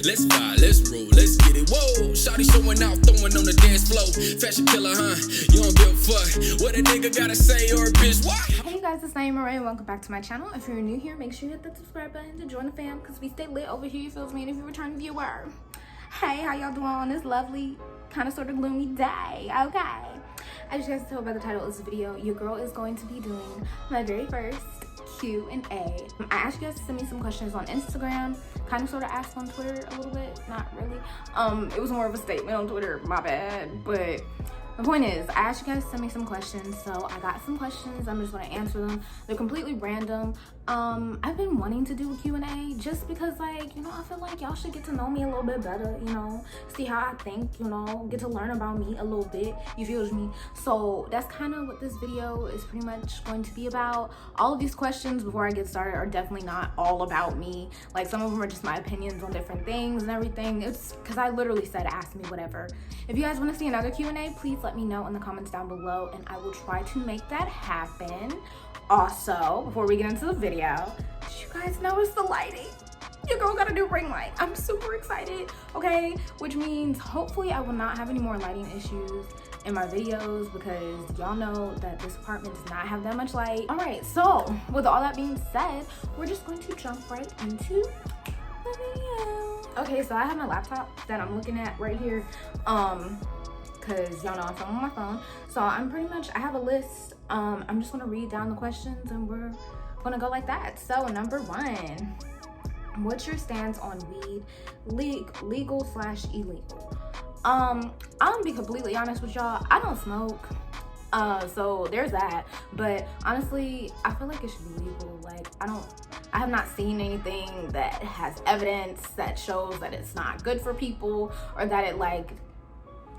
Let's vibe, let's roll, let's get it. Whoa, shawty showing out, throwing on the dance floor. Fashion killer, huh? You don't give a fuck what a nigga gotta say or a bitch. What? Hey you guys, it's naimahrae and welcome back to my channel. If you're new here, make sure you hit that subscribe button to join the fam because we stay lit over here, you feel me? And if you're a returning viewer, hey, how y'all doing on this lovely, kind of sort of gloomy day? Okay. As you guys can tell by the title of this video, your girl is going to be doing my very first Q&A. I asked you guys to send me some questions on Instagram, kind of sort of asked on Twitter a little bit, not really. It was more of a statement on Twitter, my bad. But the point is, I asked you guys to send me some questions, so I got some questions. I'm just going to answer them. They're completely random. I've been wanting to do a Q&A just because, like, you know, I feel like y'all should get to know me a little bit better, you know, see how I think, you know, get to learn about me a little bit, you feel me? So that's kind of what this video is pretty much going to be about. All of these questions before I get started are definitely not all about me. Like, some of them are just my opinions on different things and everything. It's because I literally said ask me whatever. If you guys want to see another Q&A, please let me know in the comments down below and I will try to make that happen. Also, before we get into the video, did you guys notice the lighting? Your girl got a new ring light. I'm super excited, okay? Which means hopefully I will not have any more lighting issues in my videos because y'all know that this apartment does not have that much light. All right, so with all that being said, we're just going to jump right into the video. Okay, so I have my laptop that I'm looking at right here. Because y'all know I'm filming on my phone. So I'm pretty much, I have a list. I'm just gonna read down the questions and we're gonna go like that. So number one, what's your stance on weed, legal/illegal? I'm gonna be completely honest with y'all. I don't smoke. So there's that. But honestly, I feel like it should be legal. Like, I have not seen anything that has evidence that shows that it's not good for people or that it like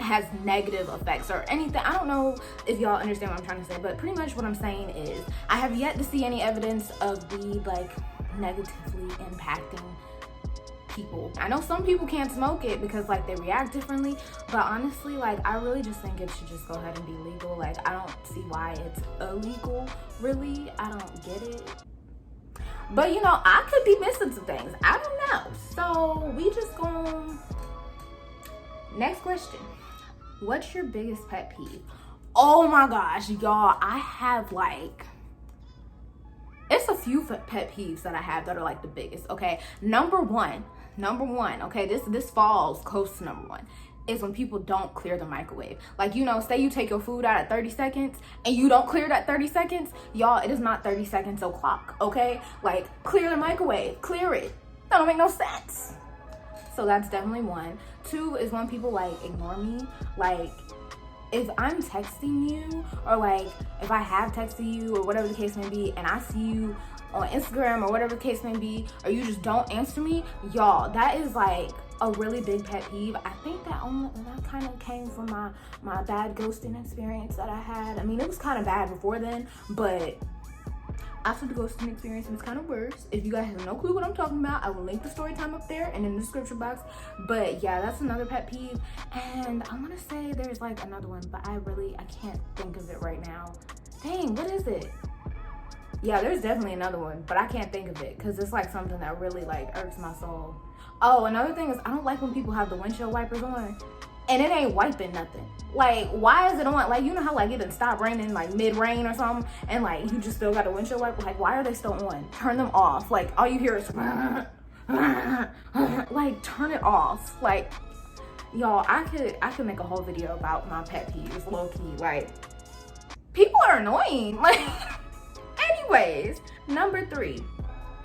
has negative effects or anything. I don't know if y'all understand what I'm trying to say, but pretty much what I'm saying is I have yet to see any evidence of weed like negatively impacting people. I know some people can't smoke it because like they react differently, but honestly, like I really just think it should just go ahead and be legal. Like I don't see why it's illegal, really. I don't get it. But you know, I could be missing some things. I don't know. So we just gonna... Next question. What's your biggest pet peeve? Oh my gosh, y'all, I have like, it's a few pet peeves that I have that are like the biggest, okay? Number one, okay, this falls close to number one, is when people don't clear the microwave. Like, you know, say you take your food out at 30 seconds and you don't clear that 30 seconds, y'all, it is not 30 seconds o'clock, okay? Like, clear the microwave, clear it. That don't make no sense. So that's definitely one. Two is when people like ignore me. Like if I'm texting you or like if I have texted you or whatever the case may be and I see you on Instagram or whatever the case may be or you just don't answer me, y'all, that is like a really big pet peeve. I think that kind of came from my bad ghosting experience that I had. I mean, it was kind of bad before then, but after the ghosting experience, it was kind of worse. If you guys have no clue what I'm talking about, I will link the story time up there and in the description box. But yeah, that's another pet peeve. And I want to say there's like another one, but I can't think of it right now. Dang, what is it? Yeah, there's definitely another one, but I can't think of it because it's like something that really like irks my soul. Oh, another thing is I don't like when people have the windshield wipers on and it ain't wiping nothing. Like, why is it on? Like, you know how like it done stop raining like mid-rain or something and like you just still got a windshield wiper? Like, why are they still on? Turn them off. Like, all you hear is like, turn it off. Like, y'all, I could make a whole video about my pet peeves, low-key. Like, people are annoying. Like, anyways, number three.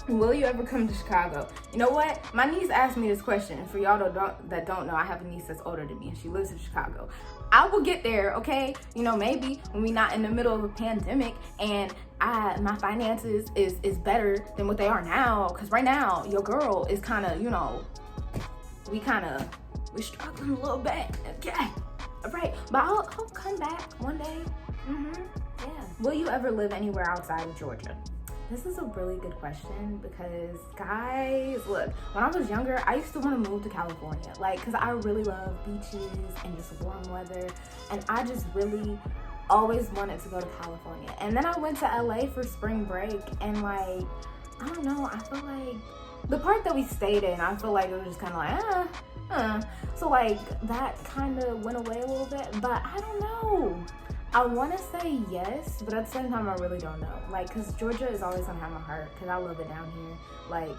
Will you ever come to Chicago? You know what? My niece asked me this question. For y'all that don't know, I have a niece that's older than me and she lives in Chicago. I will get there, okay? You know, maybe when we're not in the middle of a pandemic and my finances is better than what they are now. Because right now, your girl is kind of, you know, we're struggling a little bit, okay? All right, but I'll come back one day. Yeah. Will you ever live anywhere outside of Georgia? This is a really good question because, guys, look, when I was younger, I used to want to move to California, like, because I really love beaches and just warm weather, and I just really always wanted to go to California. And then I went to LA for spring break, and, like, I don't know, I feel like the part that we stayed in, I feel like it was just kind of like, So like that kind of went away a little bit, but I don't know. I want to say yes, but at the same time, I really don't know. Like, because Georgia is always gonna have my heart, because I love it down here. Like,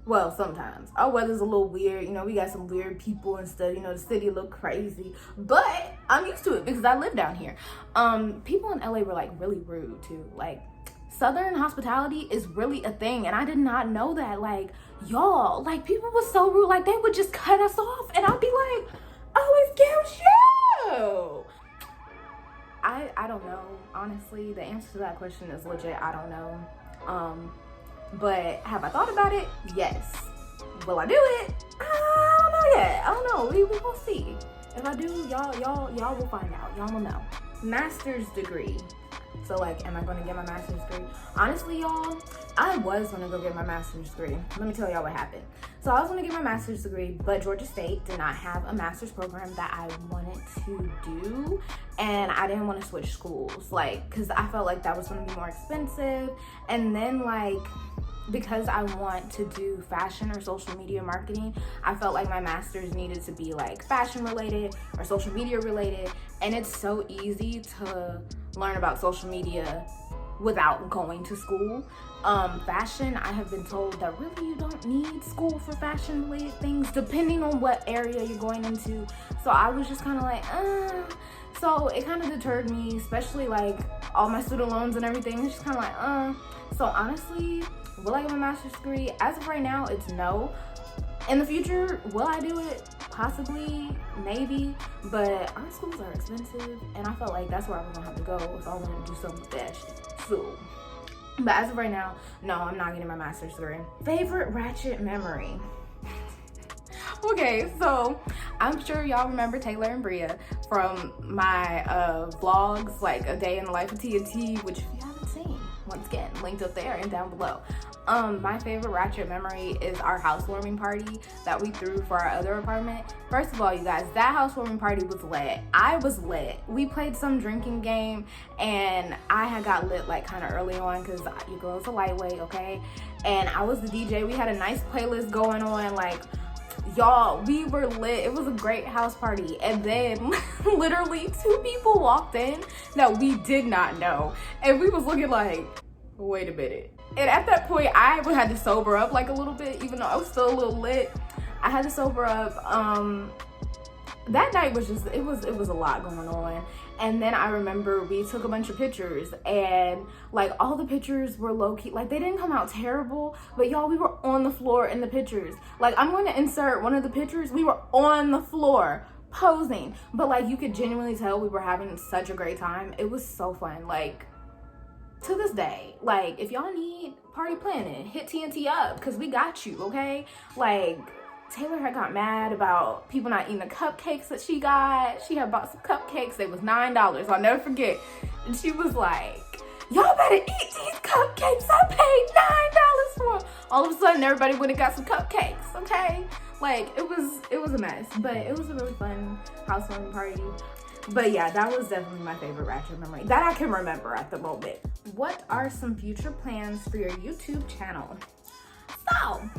well, sometimes. Our weather's a little weird. You know, we got some weird people and stuff. You know, the city look crazy. But I'm used to it because I live down here. People in LA were, like, really rude, too. Like, Southern hospitality is really a thing, and I did not know that. Like, y'all, like, people were so rude. Like, they would just cut us off, and I'd be like, oh, excuse you. I don't know, honestly. The answer to that question is legit, I don't know. But have I thought about it? Yes. Will I do it? I don't know yet. I don't know. We will see. If I do, y'all will find out. Y'all will know. Master's degree. So like, am I going to get my master's degree? Honestly, y'all, I was going to go get my master's degree. Let me tell y'all what happened. So I was going to get my master's degree, but Georgia State did not have a master's program that I wanted to do. And I didn't want to switch schools, like, because I felt like that was going to be more expensive. And then like, because I want to do fashion or social media marketing, I felt like my master's needed to be like fashion related or social media related. And it's so easy to learn about social media without going to school. Fashion, I have been told that really you don't need school for fashion related things, depending on what area you're going into. So I was just kind of like, So it kind of deterred me, especially like all my student loans and everything. It's just kind of like, So honestly, will I get my master's degree? As of right now, it's no. In the future, will I do it? Possibly, maybe, but our schools are expensive, and I felt like that's where I was gonna have to go if I wanted to do something with that shit. So, but as of right now, no, I'm not getting my master's degree. Favorite Ratchet memory? Okay, so I'm sure y'all remember Taylor and Bria from my vlogs, like A Day in the Life of TNT, which if you haven't seen, once again, linked up there and down below. My favorite Ratchet memory is our housewarming party that we threw for our other apartment. First of all, you guys, that housewarming party was lit. I was lit. We played some drinking game, and I had got lit like kind of early on because your girl's a lightweight, okay? And I was the DJ. We had a nice playlist going on, like, y'all, we were lit. It was a great house party. And then literally 2 people walked in that we did not know, and we was looking like, wait a minute. And at that point, I had to sober up like a little bit, even though I was still a little lit. I had to sober up. That night was just, it was a lot going on. And then I remember we took a bunch of pictures, and like all the pictures were low key, like they didn't come out terrible, but y'all, we were on the floor in the pictures. Like, I'm going to insert one of the pictures. We were on the floor posing, but like you could genuinely tell we were having such a great time. It was so fun. Like, to this day, like, if y'all need party planning, hit TNT up, because we got you, okay? Like, Taylor had got mad about people not eating the cupcakes that she got. She had bought some cupcakes. They was $9. I'll never forget. And she was like, y'all better eat these cupcakes. I paid $9 for them. All of a sudden, everybody went and got some cupcakes, okay? Like, it was a mess, but it was a really fun housewarming party. But yeah, that was definitely my favorite Ratchet memory that I can remember at the moment. What are some future plans for your YouTube channel? So,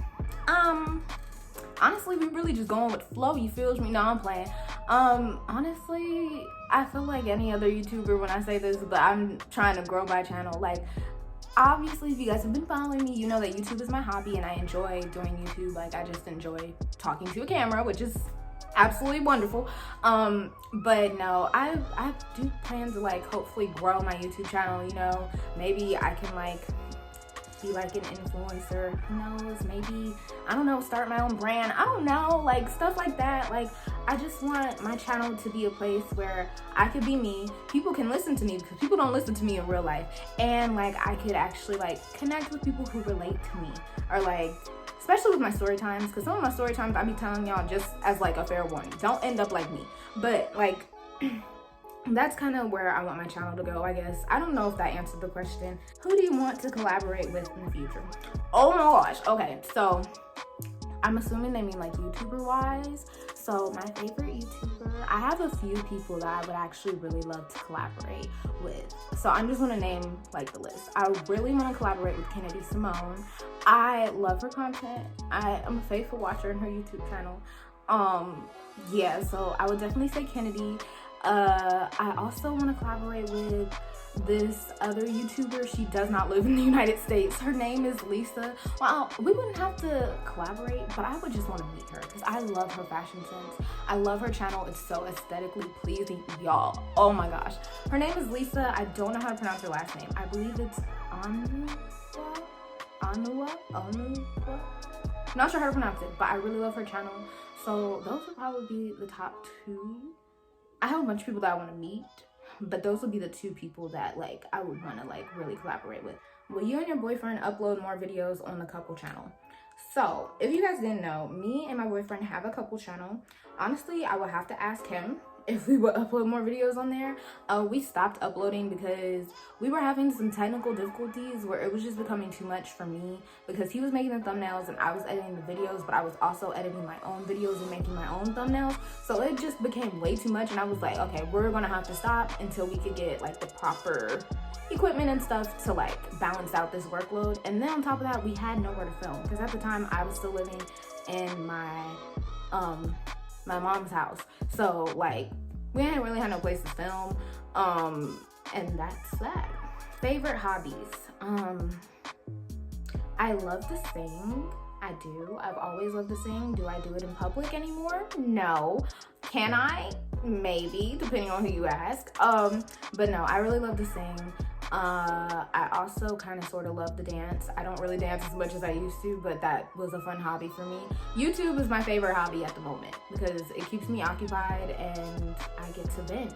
honestly, we really just going with the flow, you feel me? No, I'm playing. Honestly, I feel like any other YouTuber when I say this, but I'm trying to grow my channel. Like, obviously, if you guys have been following me, you know that YouTube is my hobby and I enjoy doing YouTube. Like, I just enjoy talking to a camera, which is absolutely wonderful. But no, I do plan to like hopefully grow my YouTube channel, you know. Maybe I can like be like an influencer, who knows? Maybe, I don't know, start my own brand, I don't know, like stuff like that. Like, I just want my channel to be a place where I could be me, people can listen to me because people don't listen to me in real life, and like I could actually like connect with people who relate to me, or like, especially with my story times, because some of my story times I be telling y'all just as like a fair warning, don't end up like me. But like that's kind of where I want my channel to go, I guess. I don't know if that answered the question. Who do you want to collaborate with in the future? Oh my gosh. Okay, so I'm assuming they mean like YouTuber wise. So my favorite YouTuber, I have a few people that I would actually really love to collaborate with. So I'm just gonna name like the list. I really want to collaborate with Kennedy Simone. I love her content. I am a faithful watcher on her YouTube channel. Yeah, so I would definitely say Kennedy. I also want to collaborate with this other YouTuber. She does not live in the United States. Her name is Lisa. Well, we wouldn't have to collaborate, but I would just want to meet her because I love her fashion sense. I love her channel. It's so aesthetically pleasing, y'all. Oh my gosh. Her name is Lisa. I don't know how to pronounce her last name. I believe it's Anua. Not sure how to pronounce it, but I really love her channel. So those would probably be the top two. I have a bunch of people that I want to meet, but those would be the two people that like I would want to like really collaborate with. Will you and your boyfriend upload more videos on the couple channel? So if you guys didn't know, me and my boyfriend have a couple channel. Honestly, I would have to ask him if we would upload more videos on there. We stopped uploading because we were having some technical difficulties where it was just becoming too much for me, because he was making the thumbnails and I was editing the videos, but I was also editing my own videos and making my own thumbnails. So it just became way too much, and I was like, okay, we're gonna have to stop until we could get like the proper equipment and stuff to like balance out this workload. And then on top of that, we had nowhere to film because at the time I was still living in my mom's house, so like we didn't really have no place to film, and that's that. Favorite hobbies. I love to sing. I do. I've always loved to sing. Do I do it in public anymore? No. Can I? Maybe, depending on who you ask. But no, I really love to sing. I also kind of sort of love to dance. I don't really dance as much as I used to, but that was a fun hobby for me. YouTube is my favorite hobby at the moment because it keeps me occupied and I get to vent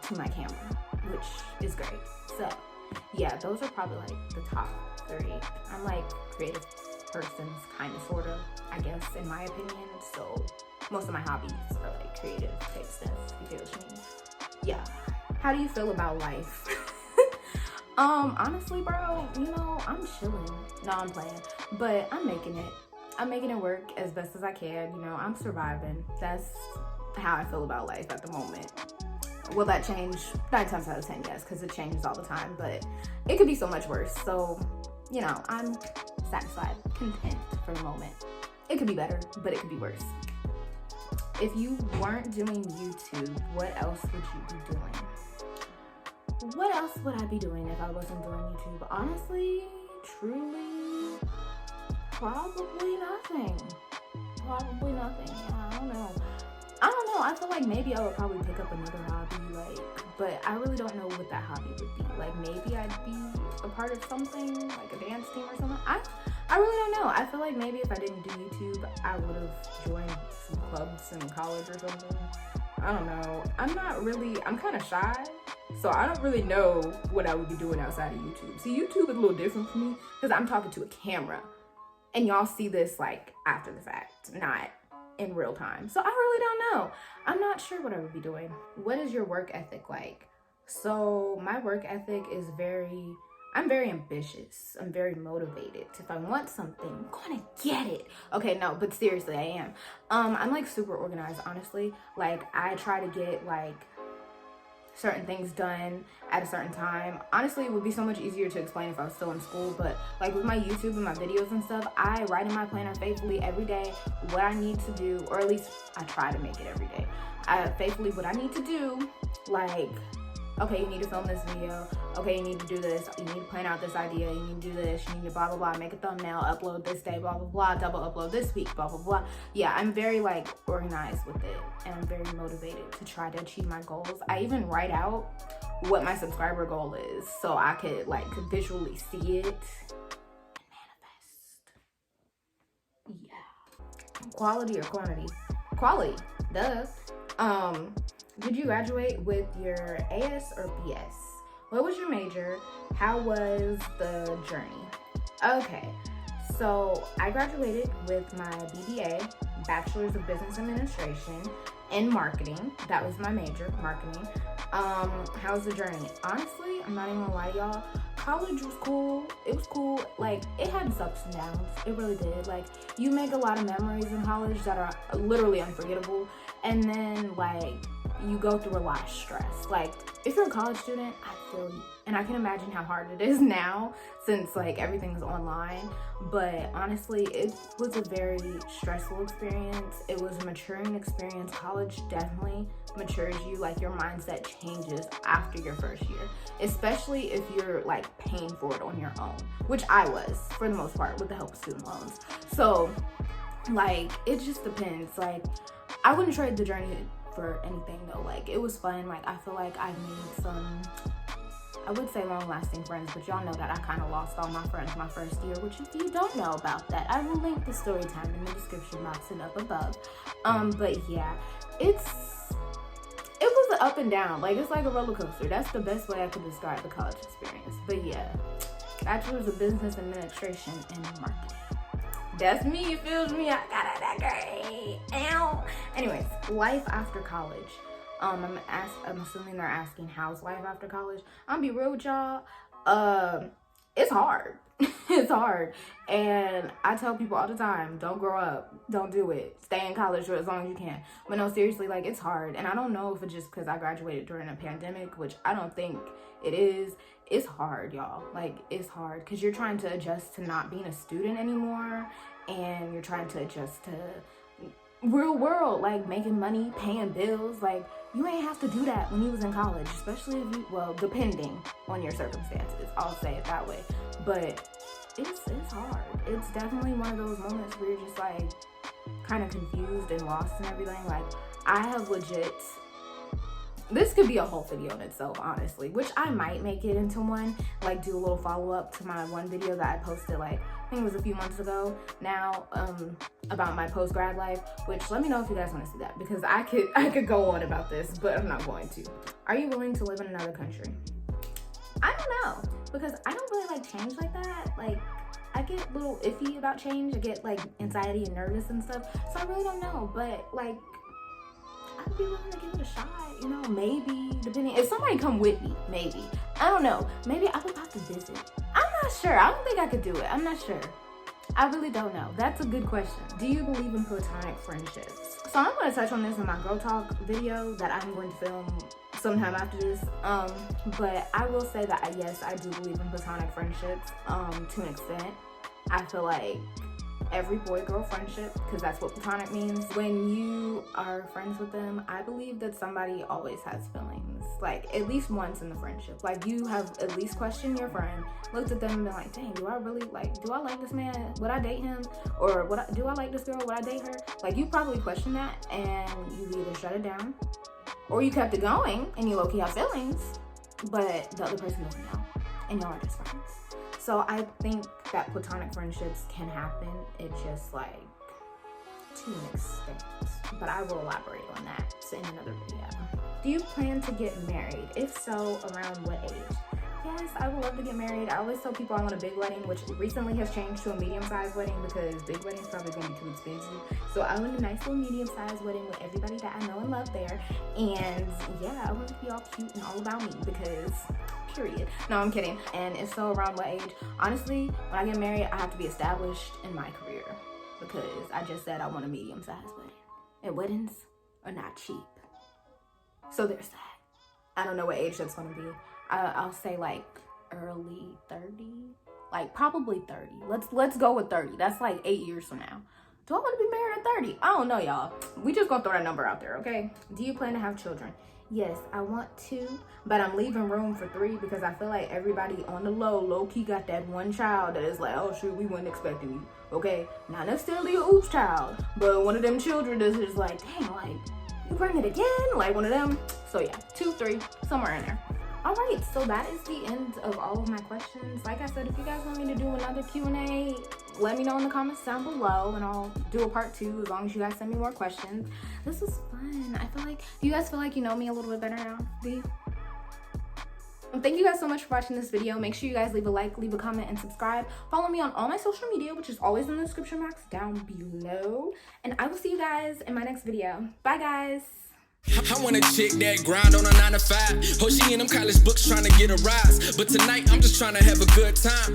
to my camera, which is great. So yeah, those are probably like the top 3. I'm like creative persons, kind of, sort of, I guess, in my opinion. So most of my hobbies are like creative type stuff, if you get what you mean. Yeah. How do you feel about life? Honestly, bro, you know, I'm chilling. No, I'm playing, but I'm making it. I'm making it work as best as I can. You know, I'm surviving. That's how I feel about life at the moment. Will that change? 9 times out of 10, yes, because it changes all the time, but it could be so much worse. So, you know, I'm satisfied, content for the moment. It could be better, but it could be worse. If you weren't doing YouTube, what else would you be doing? What else would I be doing if I wasn't doing YouTube? Honestly, truly, probably nothing. Probably nothing. Yeah, I don't know. I feel like maybe I would probably pick up another hobby, like, but I really don't know what that hobby would be. Like, maybe I'd be a part of something, like a dance team or something. I really don't know. I feel like maybe if I didn't do YouTube, I would have joined some clubs in college or something. I don't know. I'm kind of shy, so I don't really know what I would be doing outside of YouTube. See, YouTube is a little different for me because I'm talking to a camera, and y'all see this like after the fact, not in real time. So I really don't know. I'm not sure what I would be doing. What is your work ethic like? So my work ethic is I'm very ambitious. I'm very motivated. If I want something, I'm gonna get it. Okay, no, but seriously, I am. I'm like super organized, honestly. Like, I try to get like certain things done at a certain time. Honestly, it would be so much easier to explain if I was still in school, but like with my YouTube and my videos and stuff, I write in my planner faithfully every day what I need to do, or at least I try to make it every day. Faithfully what I need to do, like, okay, you need to film this video. Okay, you need to do this. You need to plan out this idea. You need to do this. You need to blah, blah, blah. Make a thumbnail, upload this day, blah, blah, blah. Double upload this week, blah, blah, blah. Yeah, I'm very, like, organized with it. And I'm very motivated to try to achieve my goals. I even write out what my subscriber goal is so I could, like, visually see it and manifest. Yeah. Quality or quantity? Quality. Duh. Did you graduate with your AS or BS? What was your major? How was the journey? Okay, so I graduated with my BBA, Bachelor's of Business Administration, in marketing. That was my major, marketing. How's the journey? Honestly, I'm not even gonna lie to y'all. college was cool. It was cool. Like, it had its ups and downs. It really did. Like, you make a lot of memories in college that are literally unforgettable. And then, like, you go through a lot of stress. Like, if you're a college student, I feel you. And I can imagine how hard it is now since, like, everything's online. But honestly, it was a very stressful experience. It was a maturing experience. College definitely matures you. Like, your mindset changes after your first year, especially if you're, like, paying for it on your own, which I was, for the most part, with the help of student loans. So, like, it just depends. Like, I wouldn't trade the journey for anything, though. Like, it was fun. Like, I feel like I made some, I would say long-lasting friends, but y'all know that I kind of lost all my friends my first year, which if you don't know about that, I will link the story time in the description box and up above. But yeah, it was an up and down. Like, it's like a roller coaster. That's the best way I could describe the college experience. But yeah, bachelor's of business administration and marketing. That's me, you feel me? I got it that great. Ow. Anyways, life after college. I'm assuming they're asking how's life after college. I'm gonna be real with y'all. It's hard. It's hard. And I tell people all the time, don't grow up. Don't do it. Stay in college for as long as you can. But no, seriously, like, it's hard. And I don't know if it's just because I graduated during a pandemic, which I don't think it is. It's hard, y'all. Like, it's hard because you're trying to adjust to not being a student anymore. And you're trying to adjust to real world, like making money, paying bills. Like, you ain't have to do that when you was in college, especially if you, well, depending on your circumstances, I'll say it that way. But it's hard. It's definitely one of those moments where you're just like kind of confused and lost and everything. Like, I have legit, this could be a whole video in itself, honestly, which I might make it into one, like do a little follow-up to my one video that I posted, like, I think it was a few months ago now, about my post-grad life, which let me know if you guys want to see that, because I could go on about this, but I'm not going to. Are you willing to live in another country? I don't know, because I don't really like change like that. Like, I get a little iffy about change. I get like anxiety and nervous and stuff, so I really don't know, but like, I'd be willing to give it a shot, you know, maybe, depending, if somebody come with me, maybe, I don't know, maybe I would have to visit. I'm not sure. I don't think I could do it. I'm not sure. I really don't know. That's a good question. Do you believe in platonic friendships? So I'm going to touch on this in my Girl Talk video that I'm going to film sometime after this. But I will say that, yes, I do believe in platonic friendships, to an extent. I feel like every boy-girl friendship, because that's what platonic means, when you are friends with them, I believe that somebody always has feelings, like at least once in the friendship. Like, you have at least questioned your friend, looked at them and been like, dang, do I like this man? Would I date him? Or do I like this girl? Would I date her? Like, you probably questioned that, and you either shut it down or you kept it going and you low-key have feelings, but the other person doesn't know, and y'all are just friends. So I think that platonic friendships can happen. It's just like to an extent, but I will elaborate on that in another video. Do you plan to get married? If so, around what age? Yes, I would love to get married. I always tell people I want a big wedding, which recently has changed to a medium-sized wedding because big weddings probably going to be too expensive. So I want a nice little medium-sized wedding with everybody that I know and love there. And yeah, I want it to be all cute and all about me because period. No, I'm kidding. And if so, around what age? Honestly, when I get married, I have to be established in my career because I just said I want a medium-sized wedding. And weddings are not cheap. So there's that. I don't know what age that's going to be. I'll say like early 30, like probably 30. Let's go with 30. That's like 8 years from now. Do I want to be married at 30? I don't know, y'all. We just gonna throw that number out there, okay? Do you plan to have children? Yes, I want to, but I'm leaving room for 3 because I feel like everybody on the low-key got that one child that is like, oh shoot, we weren't expecting you, okay? Not necessarily a oops child, but one of them children that's just like, dang, like, you bring it again? Like one of them. So yeah, 2, 3, somewhere in there. All right, so that is the end of all of my questions. Like I said, if you guys want me to do another Q&A, let me know in the comments down below, and I'll do a part 2 as long as you guys send me more questions. This was fun. I feel like, do you guys feel like you know me a little bit better now? Do you? Thank you guys so much for watching this video. Make sure you guys leave a like, leave a comment, and subscribe. Follow me on all my social media, which is always in the description box down below. And I will see you guys in my next video. Bye, guys. I want a chick that grind on a 9 to 5. Oh, she in them college books trying to get a rise. But tonight, I'm just trying to have a good time.